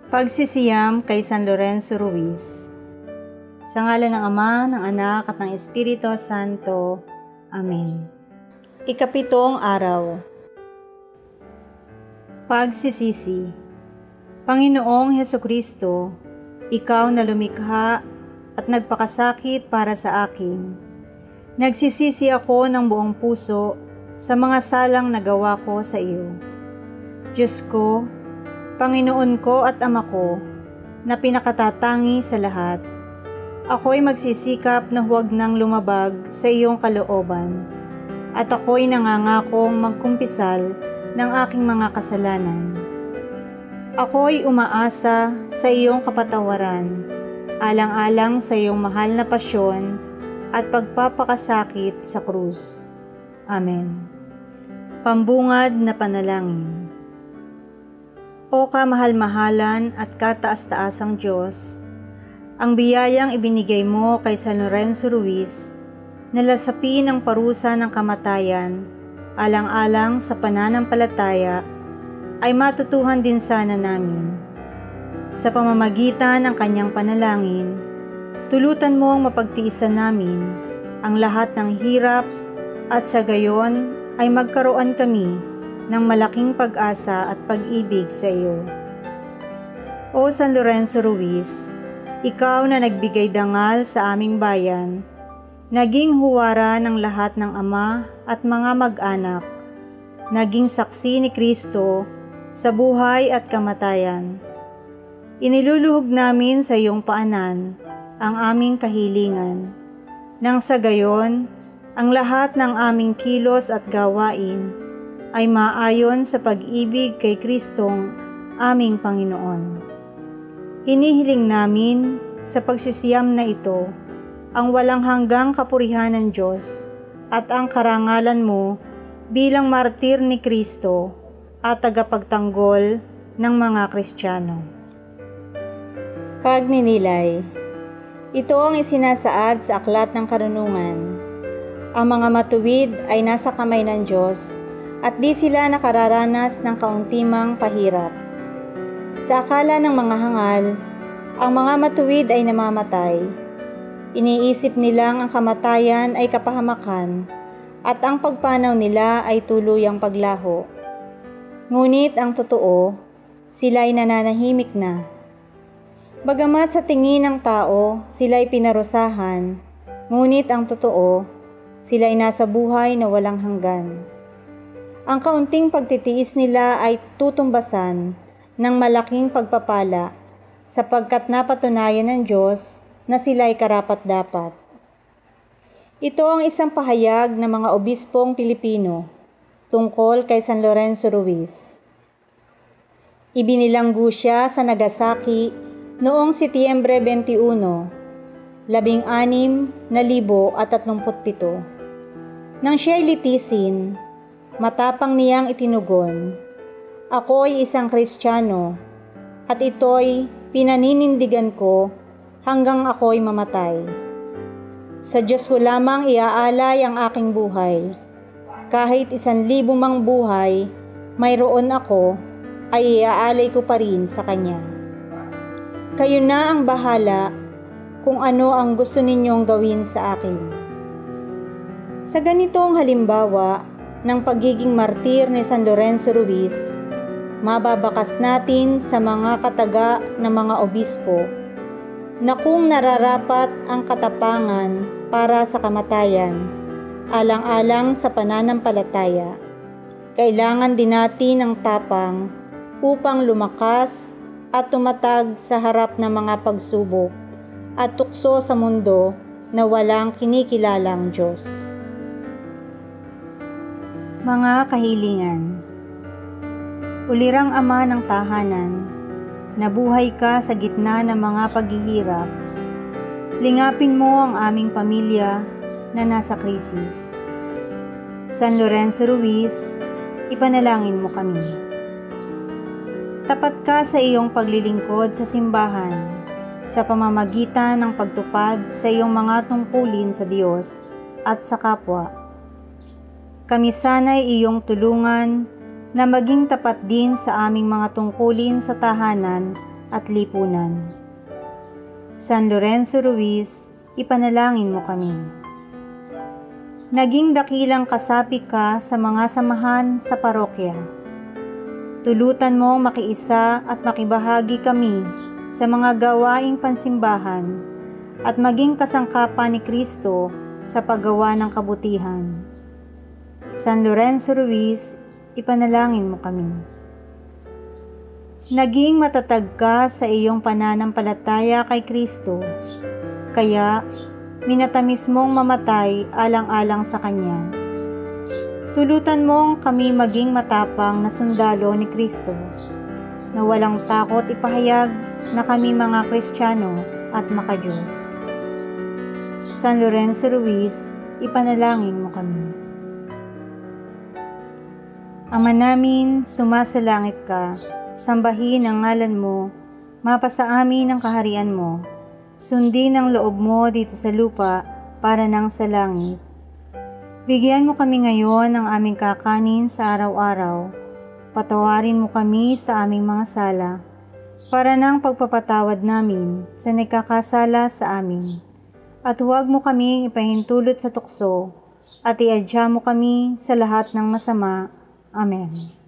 Pagsisiyam kay San Lorenzo Ruiz. Sa ngalan ng Ama, ng Anak, at ng Espiritu Santo. Amen. Ikapitong araw. Pagsisisi. Panginoong Hesukristo, Ikaw na lumikha at nagpakasakit para sa akin. Nagsisisi ako ng buong puso sa mga salang nagawa ko sa iyo. Diyos ko, Panginoon ko at Ama ko, na pinakatatangi sa lahat, ako'y magsisikap na huwag nang lumabag sa iyong kalooban, at ako'y nangangakong magkumpisal ng aking mga kasalanan. Ako'y umaasa sa iyong kapatawaran, alang-alang sa iyong mahal na pasyon at pagpapakasakit sa krus. Amen. Pambungad na panalangin. O kamahal-mahalan at kataas-taasang Diyos, ang biyayang ibinigay mo kay San Lorenzo Ruiz na lasapin ang parusa ng kamatayan alang-alang sa pananampalataya ay matutuhan din sana namin. Sa pamamagitan ng kanyang panalangin, tulutan mo ang mapagtiisan namin ang lahat ng hirap at sa gayon ay magkaroon kami ng malaking pag-asa at pag-ibig sa iyo. O San Lorenzo Ruiz, ikaw na nagbigay dangal sa aming bayan, naging huwara ng lahat ng ama at mga mag-anak, naging saksi ni Kristo sa buhay at kamatayan. Iniluluhog namin sa iyong paanan ang aming kahilingan, nang sa gayon, ang lahat ng aming kilos at gawain ay maayon sa pag-ibig kay Kristong aming Panginoon. Hinihiling namin sa pagsisiyam na ito ang walang hanggang kapurihan ng Diyos at ang karangalan mo bilang martir ni Kristo at tagapagtanggol ng mga Kristiyano. Pagninilay. Ito ang isinasaad sa Aklat ng Karunungan. Ang mga matuwid ay nasa kamay ng Diyos at di sila nakararanas ng kauntimang pahirap. Sa akala ng mga hangal, ang mga matuwid ay namamatay. Iniisip nilang ang kamatayan ay kapahamakan at ang pagpanaw nila ay tuluyang paglaho. Ngunit ang totoo, sila'y nananahimik na. Bagamat sa tingin ng tao, sila'y pinarusahan, ngunit ang totoo, sila'y nasa buhay na walang hanggan. Ang kaunting pagtitiis nila ay tutumbasan ng malaking pagpapala sapagkat napatunayan ng Diyos na sila'y karapat-dapat. Ito ang isang pahayag ng mga obispong Pilipino tungkol kay San Lorenzo Ruiz. Ibinilanggo siya sa Nagasaki noong Setyembre 21, 1637. Nang siya'y litisin, matapang niyang itinugon, "Ako'y isang Kristiyano at ito'y pinaninindigan ko hanggang ako'y mamatay. Sa Diyos ko lamang iaalay ang aking buhay. Kahit 1,000 mang buhay, mayroon ako, ay iaalay ko pa rin sa Kanya. Kayo na ang bahala kung ano ang gusto ninyong gawin sa akin." Sa ganitong halimbawa ng pagiging martir ni San Lorenzo Ruiz, mababakas natin sa mga kataga ng mga obispo na kung nararapat ang katapangan para sa kamatayan, alang-alang sa pananampalataya, kailangan din natin ng tapang upang lumakas at tumatag sa harap ng mga pagsubok at tukso sa mundo na walang kinikilalang Diyos. Mga kahilingan. Ulirang Ama ng tahanan, nabuhay ka sa gitna ng mga paghihirap. Lingapin mo ang aming pamilya na nasa krisis. San Lorenzo Ruiz, ipanalangin mo kami. Tapat ka sa iyong paglilingkod sa simbahan sa pamamagitan ng pagtupad sa iyong mga tungkulin sa Diyos at sa kapwa. Kami sana'y iyong tulungan na maging tapat din sa aming mga tungkulin sa tahanan at lipunan. San Lorenzo Ruiz, ipanalangin mo kami. Naging dakilang kasapi ka sa mga samahan sa parokya. Tulutan mo makiisa at makibahagi kami sa mga gawaing pansimbahan at maging kasangkapan ni Kristo sa paggawa ng kabutihan. San Lorenzo Ruiz, ipanalangin mo kami. Naging matatag ka sa iyong pananampalataya kay Kristo, kaya minatamis mong mamatay alang-alang sa Kanya. Tulutan mong kami maging matapang na sundalo ni Kristo, na walang takot ipahayag na kami mga Kristiyano at makadiyos. San Lorenzo Ruiz, ipanalangin mo kami. Ama namin, sumasalangit ka, sambahin ang ngalan mo, mapasa amin ang kaharian mo. Sundin ang loob mo dito sa lupa para nang sa langit. Bigyan mo kami ngayon ng aming kakanin sa araw-araw. Patawarin mo kami sa aming mga sala, para nang pagpapatawad namin sa nagkakasala sa amin. At huwag mo kaming ipahintulot sa tukso, at iadya mo kami sa lahat ng masama. Amen.